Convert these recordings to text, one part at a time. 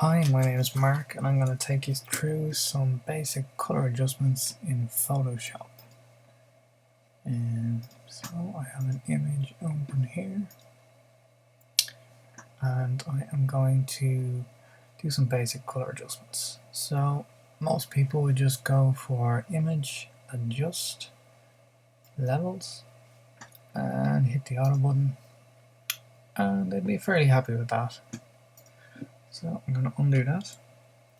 Hi, my name is Mark and I'm going to take you through some basic color adjustments in Photoshop. And so I have an image open here and I am going to do some basic color adjustments. So most people would just go for image, adjust, levels and hit the auto button and they'd be fairly happy with that. So I'm going to undo that.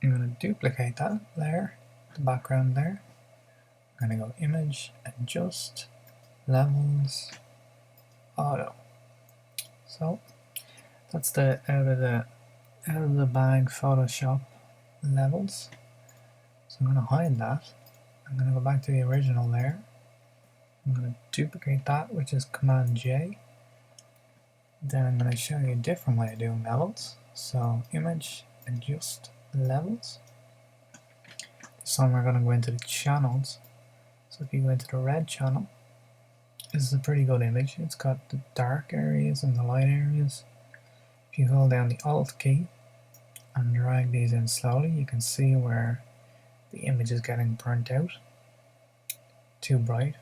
I'm going to duplicate that layer, the background there. I'm going to go image, adjust, levels, auto. So that's the out of the bag Photoshop levels. So I'm going to hide that. I'm going to go back to the original layer. I'm going to duplicate that, which is Command J. Then I'm going to show you a different way of doing levels. So image, adjust, levels. This time we're going to go into the channels. So if you go into the red channel, this is a pretty good image. It's got the dark areas and the light areas. If you hold down the Alt key and drag these in slowly, you can see where the image is getting burnt out, too bright.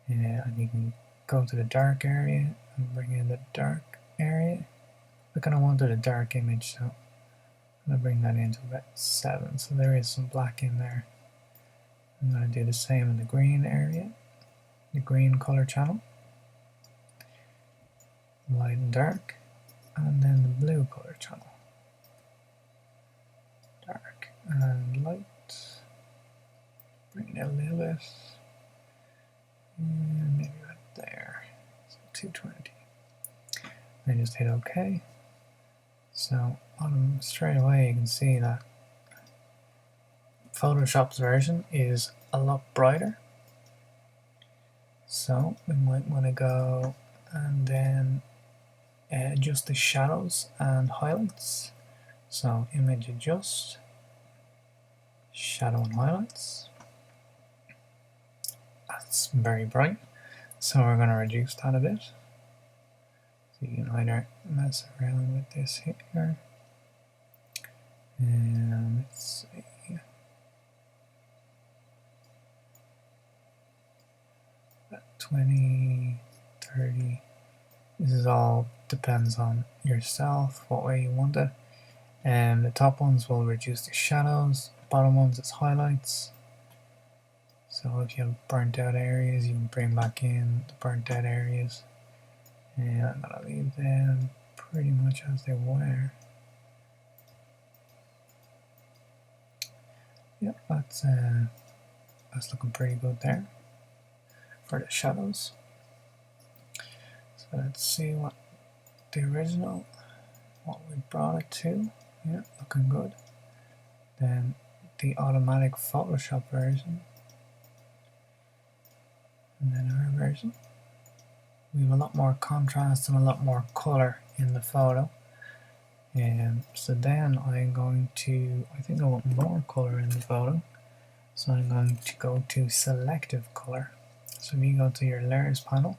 And you can go to the dark area and bring in the dark area. I kind of wanted a dark image, so I'm going to bring that into about 7. So there is some black in there. I'm going to do the same in the green area, the green color channel, light and dark, and then the blue color channel, dark and light. Bring it a little bit, and maybe right there, so 220. Then just hit OK. So straight away you can see that Photoshop's version is a lot brighter. So we might want to go and then adjust the shadows and highlights. So image adjust, shadow and highlights. That's very bright, so we're going to reduce that a bit. So you can either mess around with this here, and let's see, about 20, 30. This is all depends on yourself, what way you want it. And the top ones will reduce the shadows, the bottom ones is highlights. So if you have burnt out areas, you can bring back in the burnt out areas. And I'm going to leave them pretty much as they were. Yep, that's looking pretty good there for the shadows. So let's see what the original, what we brought it to. Yeah, looking good. Then the automatic Photoshop version, and then our version. We have a lot more contrast and a lot more color in the photo. So then I'm going to, I think I want more color in the photo. So I'm going to go to selective color. So if you go to your layers panel,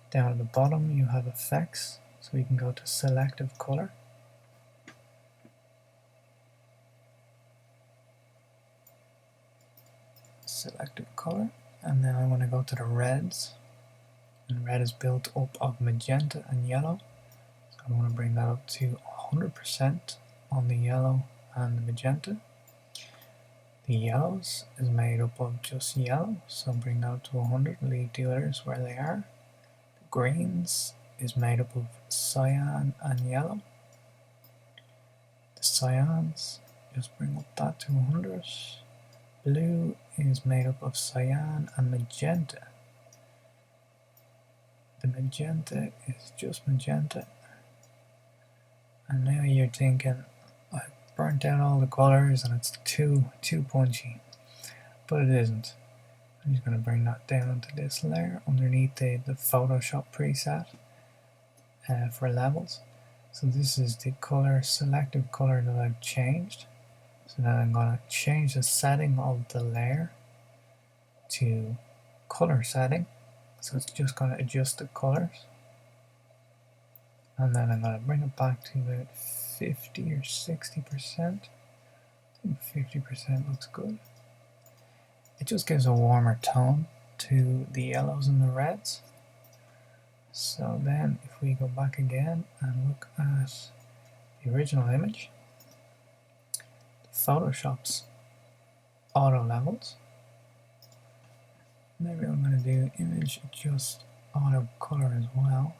down at the bottom you have effects. So you can go to selective color. Selective color. And then I want to go to the reds. And red is built up of magenta and yellow. So I want to bring that up to 100% on the yellow and the magenta. The yellows is made up of just yellow, so bring that up to 100, leave the others where they are. The greens is made up of cyan and yellow. The cyans, just bring up that to 100. Blue is made up of cyan and magenta. The magenta is just magenta. And now you're thinking, I've burnt out all the colors and it's too punchy. But it isn't. I'm just going to bring that down to this layer underneath the Photoshop preset for levels. So this is the color, selective color that I've changed. So now I'm going to change the setting of the layer to color setting. So it's just going to adjust the colors. And then I'm going to bring it back to about 50 or 60%. I think 50% looks good. It just gives a warmer tone to the yellows and the reds. So then if we go back again and look at the original image, Photoshop's auto levels. Maybe I'm going to do image adjust auto color as well,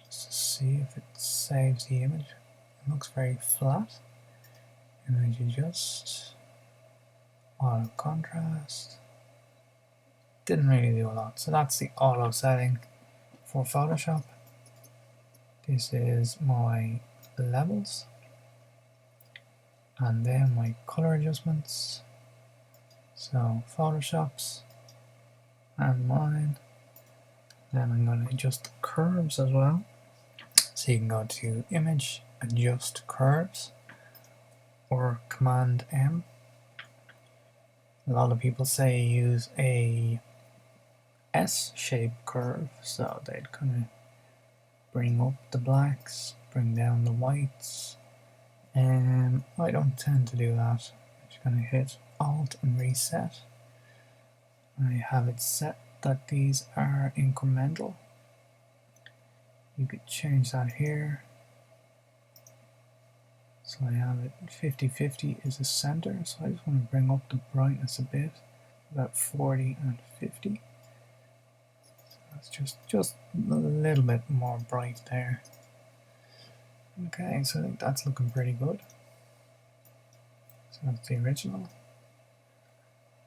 just to see if it saves the image. It looks very flat. Image adjust auto contrast. Didn't really do a lot. So that's the auto setting for Photoshop. This is my levels, and then my color adjustments. So Photoshop's and mine. Then I'm going to adjust the curves as well. So you can go to image adjust curves or Command M. A lot of people say use a S-shaped curve, so they'd kind of bring up the blacks, bring down the whites, and I don't tend to do that. I'm just going to hit Alt and reset. I have it set that these are incremental. You could change that here. So I have it 50-50 is the center, so I just want to bring up the brightness a bit, about 40 and 50. So that's just a little bit more bright there. Okay, so I think that's looking pretty good. So that's the original.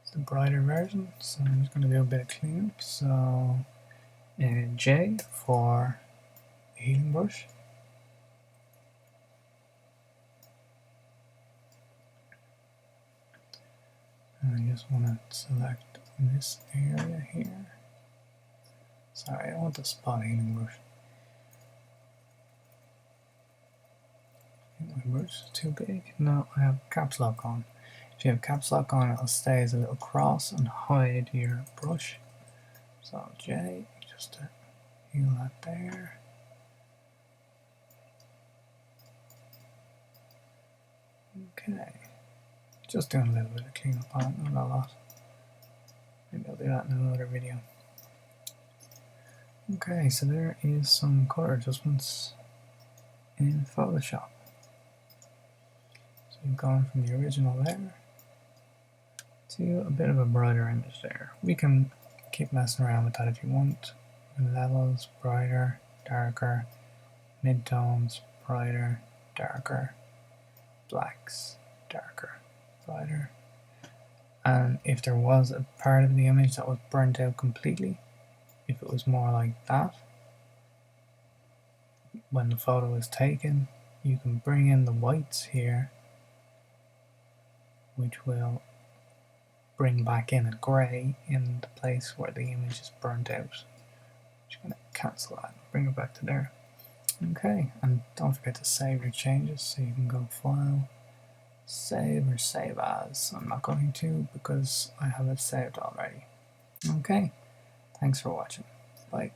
It's the brighter version, so I'm just going to do a bit of cleanup. So J for healing brush. I just want to select this area here. Sorry, I want the spot healing brush. I think my brush is too big. No, I have caps lock on. If you have caps lock on, it'll stay as a little cross and hide your brush. So J, just to heal that there. Okay. Just doing a little bit of cleanup on it, not a lot. Maybe I'll do that in another video. Okay, so there is some color adjustments in Photoshop. So you've gone from the original there to a bit of a brighter image there. We can keep messing around with that if you want. Levels, brighter, darker, midtones, brighter, darker, blacks, darker, brighter. And if there was a part of the image that was burnt out completely, if it was more like that, when the photo is taken, you can bring in the whites here, which will bring back in a grey in the place where the image is burnt out. I'm just going to cancel that and bring it back to there. Okay, and don't forget to save your changes, so you can go File, Save or Save As. I'm not going to because I have it saved already. Okay, thanks for watching. Bye.